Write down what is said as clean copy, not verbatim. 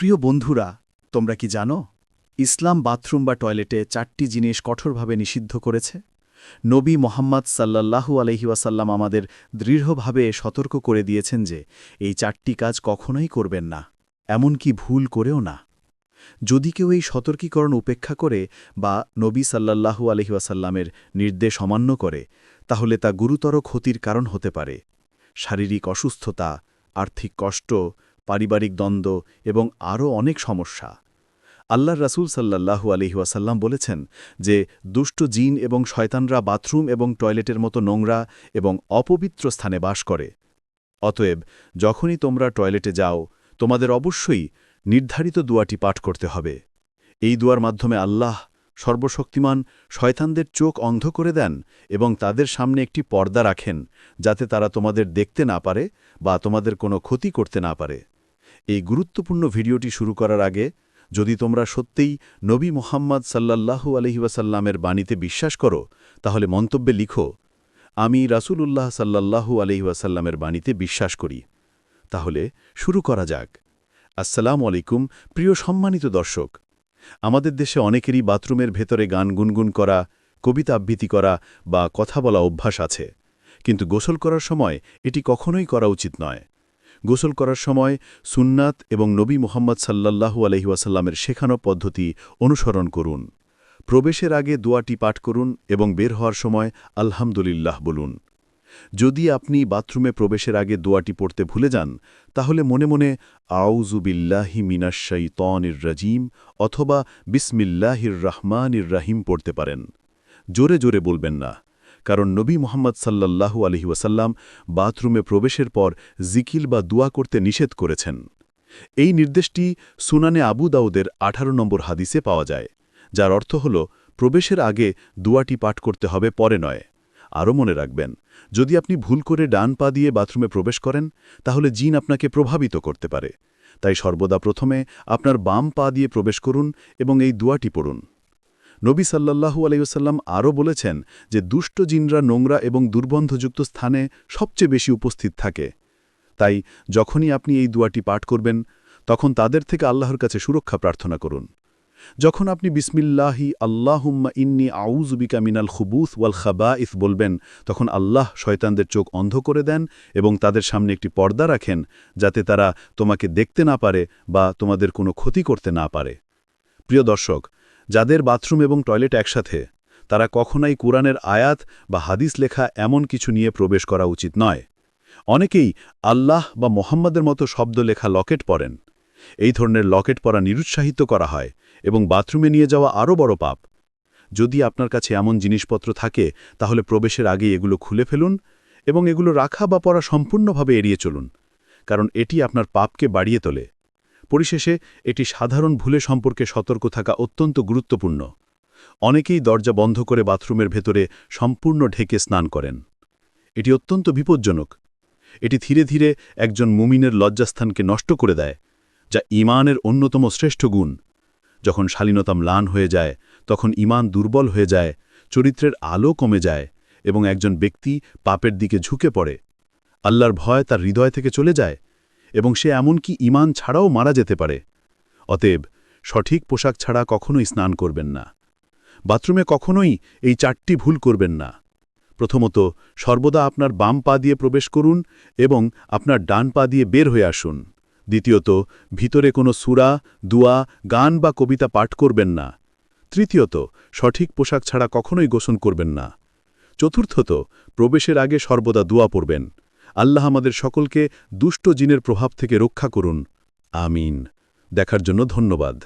প্রিয় বন্ধুরা, তোমরা কি জানো ইসলাম বাথরুম বা টয়লেটে 4টি জিনিস কঠোরভাবে নিষিদ্ধ করেছে? নবী মোহাম্মদ সাল্লাল্লাহু আলাইহি ওয়াসাল্লাম আমাদের দৃঢ়ভাবে সতর্ক করে দিয়েছেন যে এই 4টি কাজ কখনোই করবেন না, এমনকি ভুল করেও না। যদি কেউ এই সতর্কীকরণ উপেক্ষা করে বা নবী সাল্লাল্লাহু আলাইহি ওয়াসাল্লামের নির্দেশ অমান্য করে, তাহলে তা গুরুতর ক্ষতির কারণ হতে পারে। শারীরিক অসুস্থতা, আর্থিক কষ্ট, পারিবারিক দ্বন্দ্ব এবং আরও অনেক সমস্যা। আল্লাহর রাসূল সাল্লাল্লাহু আলাইহি ওয়াসাল্লাম বলেছেন যে দুষ্ট জিন এবং শয়তানরা বাথরুম এবং টয়লেটের মতো নোংরা এবং অপবিত্র স্থানে বাস করে। অতএব যখনই তোমরা টয়লেটে যাও, তোমাদের অবশ্যই নির্ধারিত দোয়াটি পাঠ করতে হবে। এই দোয়ার মাধ্যমে আল্লাহ সর্বশক্তিমান শয়তানদের চোখ অন্ধ করে দেন এবং তাদের সামনে একটি পর্দা রাখেন, যাতে তারা তোমাদের দেখতে না পারে বা তোমাদের কোনো ক্ষতি করতে না পারে। এই গুরুত্বপূর্ণ ভিডিওটি শুরু করার আগে, যদি তোমরা সত্যিই নবী মুহাম্মদ সাল্লাল্লাহু আলাইহি ওয়াসাল্লামের বাণীতে বিশ্বাস করো, তাহলে মন্তব্যে লিখো, আমি রাসূলুল্লাহ সাল্লাল্লাহু আলাইহি ওয়াসাল্লামের বাণীতে বিশ্বাস করি। তাহলে শুরু করা যাক। আসসালামু আলাইকুম প্রিয় সম্মানিত দর্শক। আমাদের দেশে অনেকেরই বাথরুমের ভেতরে গান গুনগুন করা, কবিতা আবৃত্তি করা বা কথা বলা অভ্যাস আছে, কিন্তু গোসল করার সময় এটি কখনোই করা উচিত নয়। গোসল করার সময় সুন্নাত এবং নবী মুহাম্মদ সাল্লাল্লাহু আলাইহি ওয়াসাল্লামের শেখানো পদ্ধতি অনুসরণ করুন। প্রবেশের আগে দোয়াটি পাঠ করুন এবং বের হওয়ার সময় আলহামদুলিল্লাহ বলুন। যদি আপনি বাথরুমে প্রবেশের আগে দোয়াটি পড়তে ভুলে যান, তাহলে মনে মনে আউযু বিল্লাহি মিনাশ শাইতানির রাজিম অথবা বিসমিল্লাহির রহমানির রহিম পড়তে পারেন। জোরে জোরে বলবেন না, কারণ নবী মুহাম্মদ সাল্লাল্লাহু আলাইহি ওয়াসাল্লাম বাথরুমে প্রবেশের পর জিকির বা দোয়া করতে নিষেধ করেছেন। এই নির্দেশটি সুনানে আবু দাউদের 18 নম্বর হাদিসে পাওয়া যায়, যার অর্থ হল প্রবেশের আগে দোয়াটি পাঠ করতে হবে, পরে নয়। আরও মনে রাখবেন, যদি আপনি ভুল করে ডান পা দিয়ে বাথরুমে প্রবেশ করেন, তাহলে জিন আপনাকে প্রভাবিত করতে পারে। তাই সর্বদা প্রথমে আপনার বাম পা দিয়ে প্রবেশ করুন এবং এই দোয়াটি পড়ুন। নবী সাল্লাল্লাহু আলাইহি ওয়াসাল্লাম আরও বলেছেন যে দুষ্ট জিনরা নোংরা এবং দুর্গন্ধযুক্ত স্থানে সবচেয়ে বেশি উপস্থিত থাকে। তাই যখনই আপনি এই দোয়াটি পাঠ করবেন, তখন তাদের থেকে আল্লাহর কাছে সুরক্ষা প্রার্থনা করুন। যখন আপনি বিসমিল্লাহি আল্লাহুম্মা ইন্নী আউযু বিকা মিনাল খুবুস ওয়াল খাবাইস বলবেন, তখন আল্লাহ শয়তানদের চোখ অন্ধ করে দেন এবং তাদের সামনে একটি পর্দা রাখেন, যাতে তারা তোমাকে দেখতে না পারে বা তোমাদের কোনো ক্ষতি করতে না পারে। প্রিয় দর্শক, যাদের বাথরুম এবং টয়লেট একসাথে, তারা কখনোই কোরআনের আয়াত বা হাদিস লেখা এমন কিছু নিয়ে প্রবেশ করা উচিত নয়। অনেকেই আল্লাহ বা মোহাম্মদের মতো শব্দ লেখা লকেট পরেন। এই ধরনের লকেট পরা নিরুৎসাহিত করা হয় এবং বাথরুমে নিয়ে যাওয়া আরও বড় পাপ। যদি আপনার কাছে এমন জিনিসপত্র থাকে, তাহলে প্রবেশের আগে এগুলো খুলে ফেলুন এবং এগুলো রাখা বা পরা সম্পূর্ণভাবে এড়িয়ে চলুন, কারণ এটি আপনার পাপকে বাড়িয়ে তোলে। পরিশেষে এটি সাধারণ ভুলে সম্পর্কে সতর্ক থাকা অত্যন্ত গুরুত্বপূর্ণ। অনেকেই দরজা বন্ধ করে বাথরুমের ভেতরে সম্পূর্ণ ঢেকে স্নান করেন। এটি অত্যন্ত বিপজ্জনক। এটি ধীরে ধীরে একজন মুমিনের লজ্জাস্থানকে নষ্ট করে দেয়, যা ঈমানের অন্যতম শ্রেষ্ঠ গুণ। যখন শালীনতা ম্লান হয়ে যায়, তখন ঈমান দুর্বল হয়ে যায়, চরিত্রের আলো কমে যায় এবং একজন ব্যক্তি পাপের দিকে ঝুঁকে পড়ে। আল্লাহর ভয় তার হৃদয় থেকে চলে যায় এবং সে এমনকি ঈমান ছাড়াও মারা যেতে পারে। অতএব সঠিক পোশাক ছাড়া কখনোই স্নান করবেন না। বাথরুমে কখনোই এই 4টি ভুল করবেন না। প্রথমত, সর্বদা আপনার বাম পা দিয়ে প্রবেশ করুন এবং আপনার ডান পা দিয়ে বের হয়ে আসুন। দ্বিতীয়ত, ভিতরে কোনো সূরা, দুয়া, গান বা কবিতা পাঠ করবেন না। তৃতীয়ত, সঠিক পোশাক ছাড়া কখনোই গোসল করবেন না। চতুর্থত, প্রবেশের আগে সর্বদা দোয়া পড়বেন। আল্লাহ আমাদের সকলকে দুষ্ট জিনের প্রভাব থেকে রক্ষা করুন। আমিন। দেখার জন্য ধন্যবাদ।